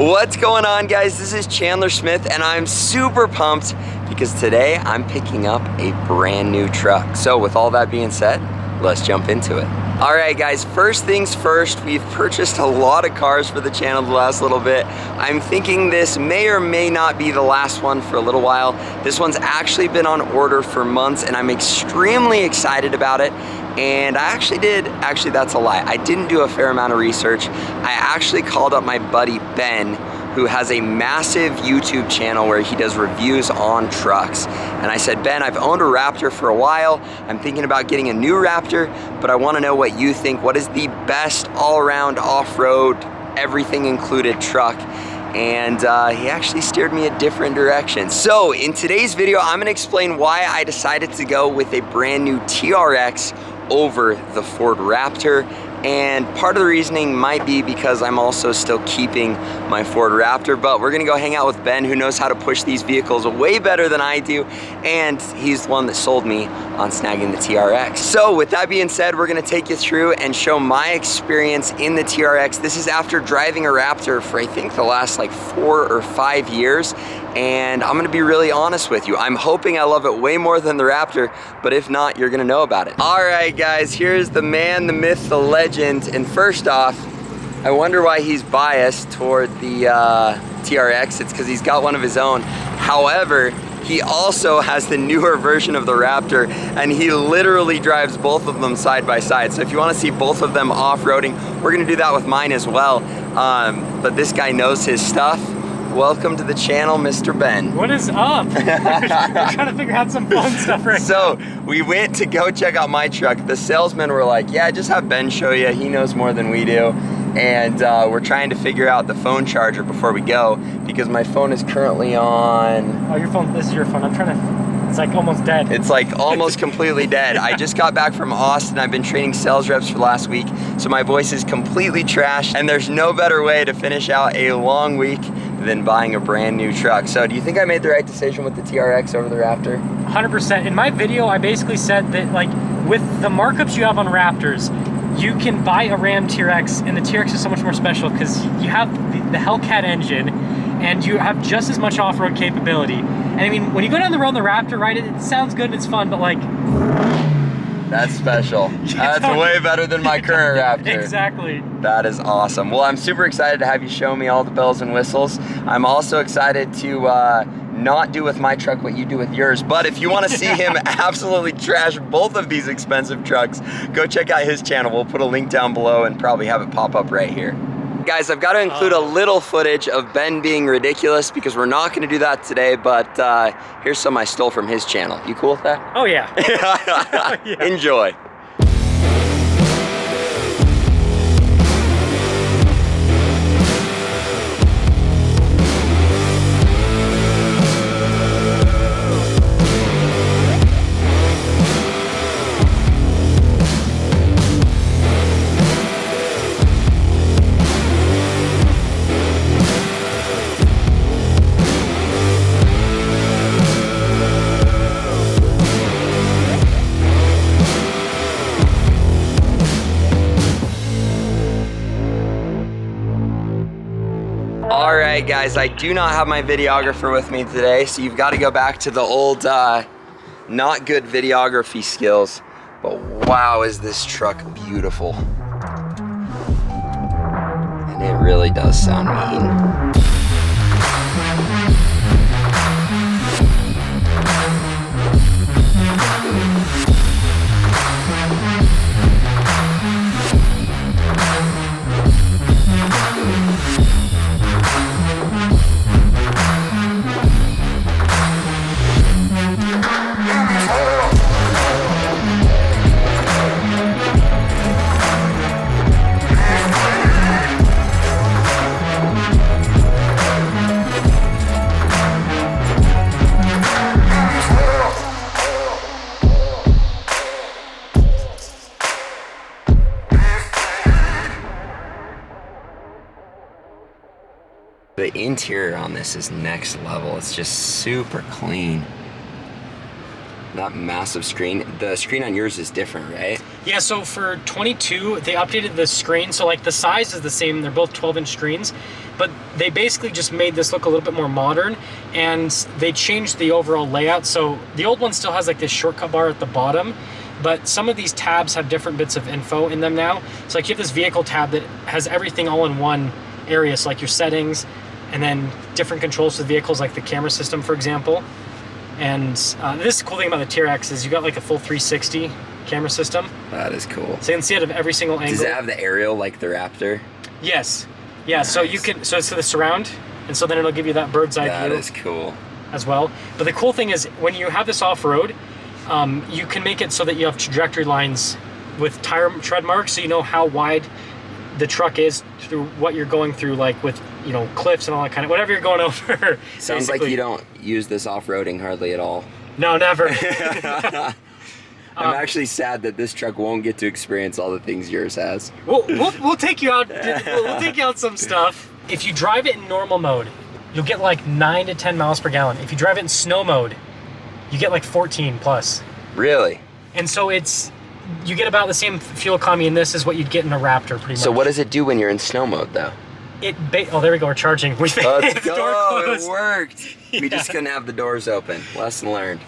What's going on, guys? This is Chandler Smith and I'm super pumped because today I'm picking up a brand new truck. So with all that being said, let's jump into it. All right, guys, first things first, we've purchased a lot of cars for the channel the last little bit. I'm thinking this may or may not be the last one for a little while. This one's actually been on order for months and I'm extremely excited about it. And actually, that's a lie. I didn't do a fair amount of research. I actually called up my buddy Ben, who has a massive YouTube channel where he does reviews on trucks. And I said, Ben, I've owned a Raptor for a while. I'm thinking about getting a new Raptor, but I wanna know what you think. What is the best all-around off-road, everything included truck? And he actually steered me a different direction. So in today's video, I'm gonna explain why I decided to go with a brand new TRX over the Ford Raptor. And part of the reasoning might be because I'm also still keeping my Ford Raptor, but we're gonna go hang out with Ben, who knows how to push these vehicles way better than I do, and he's the one that sold me on snagging the TRX. So with that being said, we're gonna take you through and show my experience in the TRX. This is after driving a Raptor for I think the last like 4 or 5 years, and I'm gonna be really honest with you. I'm hoping I love it way more than the Raptor, but if not, you're gonna know about it. All right, guys, here's the man, the myth, the legend. And first off, I wonder why he's biased toward the TRX. It's because he's got one of his own. However, he also has the newer version of the Raptor, and he literally drives both of them side by side. So if you want to see both of them off-roading, we're gonna do that with mine as well. But this guy knows his stuff. Welcome to the channel, Mr. Ben. What is up? We're trying to figure out some fun stuff right now. So we went to go check out my truck. The salesmen were like, yeah, just have Ben show you. He knows more than we do. And we're trying to figure out the phone charger before we go because my phone is currently on. Oh, your phone, this is your phone. I'm trying to, it's like almost dead. It's like almost completely dead. I just got back from Austin. I've been training sales reps for last week. So my voice is completely trashed and there's no better way to finish out a long week than buying a brand new truck. So do you think I made the right decision with the TRX over the Raptor? 100%. In my video, I basically said that like with the markups you have on Raptors, you can buy a Ram TRX, and the TRX is so much more special because you have the Hellcat engine and you have just as much off-road capability. And I mean, when you go down the road in the Raptor, right, it sounds good and it's fun, but like, that's special. That's way better than my current Raptor. Exactly. That is awesome. Well, I'm super excited to have you show me all the bells and whistles. I'm also excited to not do with my truck what you do with yours. But if you want to see him absolutely trash both of these expensive trucks, go check out his channel. We'll put a link down below and probably have it pop up right here. Guys, I've got to include a little footage of Ben being ridiculous because we're not going to do that today, but here's some I stole from his channel. You cool with that? Oh yeah. Yeah. Enjoy. All right, guys, I do not have my videographer with me today, so you've got to go back to the old, not good videography skills. But wow, is this truck beautiful. And it really does sound mean. The interior on this is next level. It's just super clean. That massive screen. The screen on yours is different, right? Yeah, so for 22, they updated the screen. So like the size is the same. They're both 12-inch screens, but they basically just made this look a little bit more modern, and they changed the overall layout. So the old one still has like this shortcut bar at the bottom, but some of these tabs have different bits of info in them now. So like you have this vehicle tab that has everything all in one area. So like your settings, and then different controls for the vehicles, like the camera system, for example. And this cool thing about the TRX is you got like a full 360 camera system. That is cool. So you can see it of every single angle. Does it have the aerial like the Raptor? Yes. Yeah, nice. So you can, so it's the surround, and so then it'll give you that bird's eye view. That is cool. As well. But the cool thing is when you have this off-road, you can make it so that you have trajectory lines with tire tread marks, so you know how wide the truck is through what you're going through, like with, you know, cliffs and all that kind of, whatever you're going over. Sounds like you don't use this off-roading hardly at all. No, never. I'm actually sad that this truck won't get to experience all the things yours has. We'll take you out. We'll take you out some stuff. If you drive it in normal mode, you'll get like 9 to 10 miles per gallon. If you drive it in snow mode, you get like 14 plus. Really? And so you get about the same fuel economy in this as what you'd get in a Raptor, pretty much. So what does it do when you're in snow mode, though? Oh, there we go. We're charging. Let's go. It worked. Yeah. We just couldn't have the doors open. Lesson learned.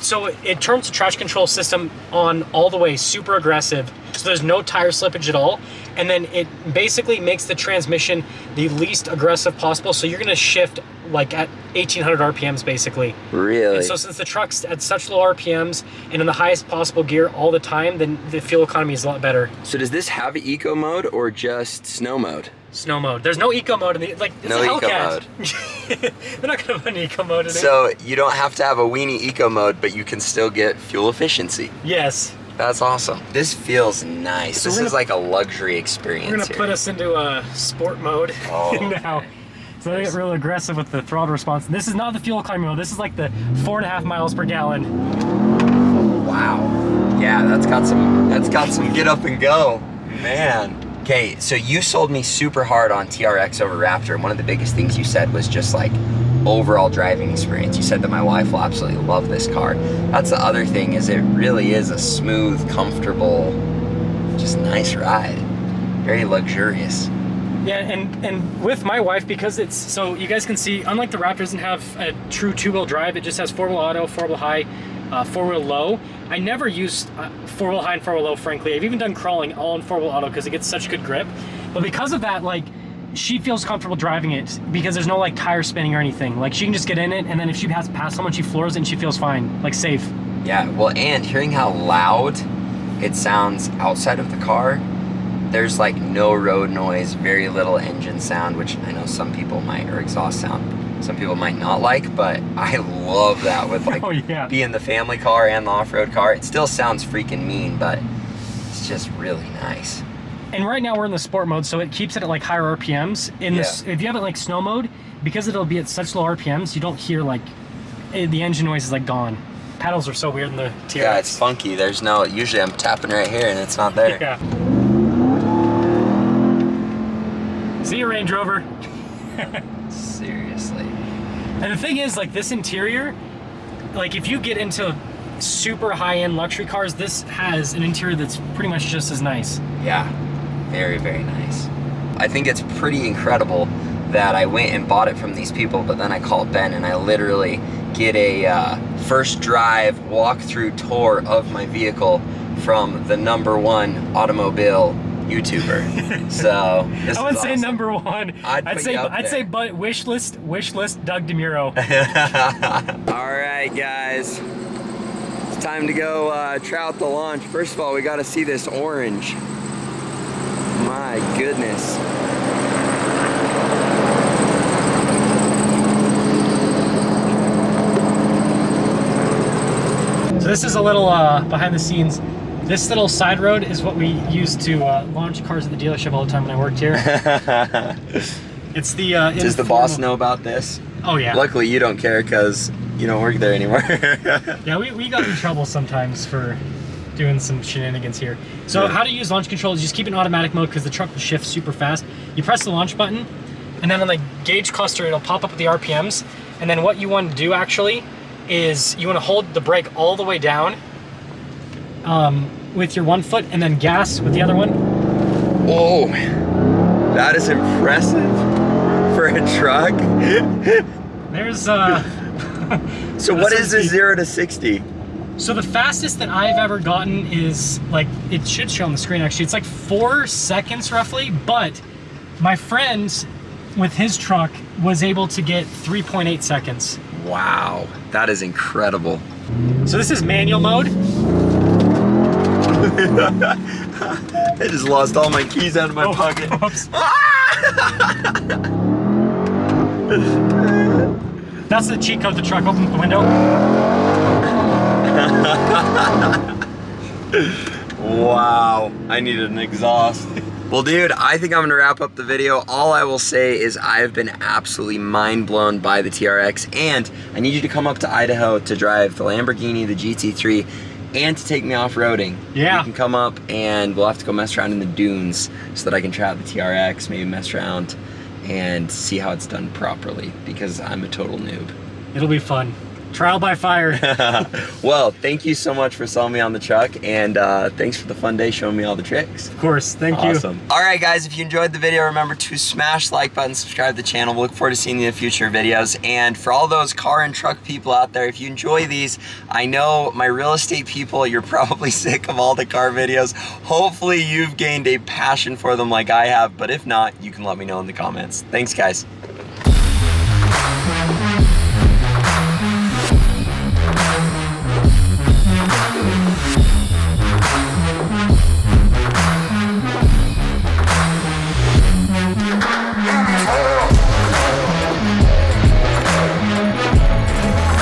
So it turns the traction control system on all the way, super aggressive. So there's no tire slippage at all. And then it basically makes the transmission the least aggressive possible. So you're going to shift like at 1800 RPMs basically. Really? And so since the truck's at such low RPMs and in the highest possible gear all the time, then the fuel economy is a lot better. So does this have eco mode or just snow mode? Snow mode. There's no eco mode in the, like, it's no a eco Hellcat. mode. They're not gonna put an eco mode in it. So you don't have to have a weenie eco mode, but you can still get fuel efficiency. Yes. That's awesome. This feels nice. So this is like a luxury experience. We're gonna put us into a sport mode now. So they get real aggressive with the throttle response. And this is not the fuel economy mode. This is like the 4.5 miles per gallon. Wow. Yeah, that's got some get up and go, man. Okay, so you sold me super hard on TRX over Raptor, and one of the biggest things you said was just like overall driving experience. You said that my wife will absolutely love this car. That's the other thing, is it really is a smooth, comfortable, just nice ride. Very luxurious. Yeah, and with my wife, because it's, so you guys can see, unlike the Raptor doesn't have a true two-wheel drive, it just has four-wheel auto, four-wheel high, four-wheel low. I never used four-wheel high and four-wheel low, frankly. I've even done crawling all in four-wheel auto because it gets such good grip. But because of that, like, she feels comfortable driving it because there's no like tire spinning or anything. Like, she can just get in it, and then if she has to pass someone, she floors it and she feels fine, like safe. Yeah, well, and hearing how loud it sounds outside of the car, there's like no road noise, very little engine sound, which I know some people might, or exhaust sound, some people might not like, but I love that with like being the family car and the off-road car. It still sounds freaking mean, but it's just really nice. And right now we're in the sport mode, so it keeps it at like higher RPMs. In this, if you have it like snow mode, because it'll be at such low RPMs, you don't hear like, the engine noise is like gone. Pedals are so weird in the TRX. Yeah, it's funky. There's no, usually I'm tapping right here and it's not there. Yeah. See you, Range Rover. Seriously. And the thing is, like, this interior, like, if you get into super high-end luxury cars, this has an interior that's pretty much just as nice. Yeah, very, very nice. I think it's pretty incredible that I went and bought it from these people, but then I called Ben and I literally get a first drive walkthrough tour of my vehicle from the #1 automobile YouTuber. So this I wouldn't say awesome. #1. I'd say but wish list Doug DeMuro. All right, guys, it's time to go try out the launch. First of all, we got to see this orange. My goodness. So this is a little behind the scenes. This little side road is what we used to launch cars at the dealership all the time when I worked here. It's the does the boss know about this? Oh yeah. Luckily you don't care because you don't work there anymore. Yeah, we got in trouble sometimes for doing some shenanigans here. So how to use launch control is just keep it in automatic mode because the truck will shift super fast. You press the launch button, and then on the gauge cluster it'll pop up with the RPMs. And then what you want to do actually is you want to hold the brake all the way down with your one foot and then gas with the other one. Whoa, that is impressive. for a truck. There's So what is the 0 to 60? So the fastest that I've ever gotten is like, it should show on the screen actually, it's like 4 seconds roughly, but my friend with his truck was able to get 3.8 seconds. Wow, that is incredible. So this is manual mode. I just lost all my keys out of my pocket. Oops. That's the cheat code to the truck. Open the window. Wow, I needed an exhaust. Well, dude, I think I'm gonna wrap up the video. All I will say is I've been absolutely mind blown by the TRX, and I need you to come up to Idaho to drive the Lamborghini, the GT3, and to take me off-roading. Yeah. You can come up and we'll have to go mess around in the dunes so that I can try out the TRX, maybe mess around and see how it's done properly, because I'm a total noob. It'll be fun. Trial by fire. Well, thank you so much for selling me on the truck, and thanks for the fun day showing me all the tricks. Of course, thank you. Awesome. All right, guys, if you enjoyed the video, remember to smash the like button, subscribe to the channel. We look forward to seeing you in future videos. And for all those car and truck people out there, if you enjoy these, I know my real estate people, you're probably sick of all the car videos. Hopefully you've gained a passion for them like I have, but if not, you can let me know in the comments. Thanks, guys.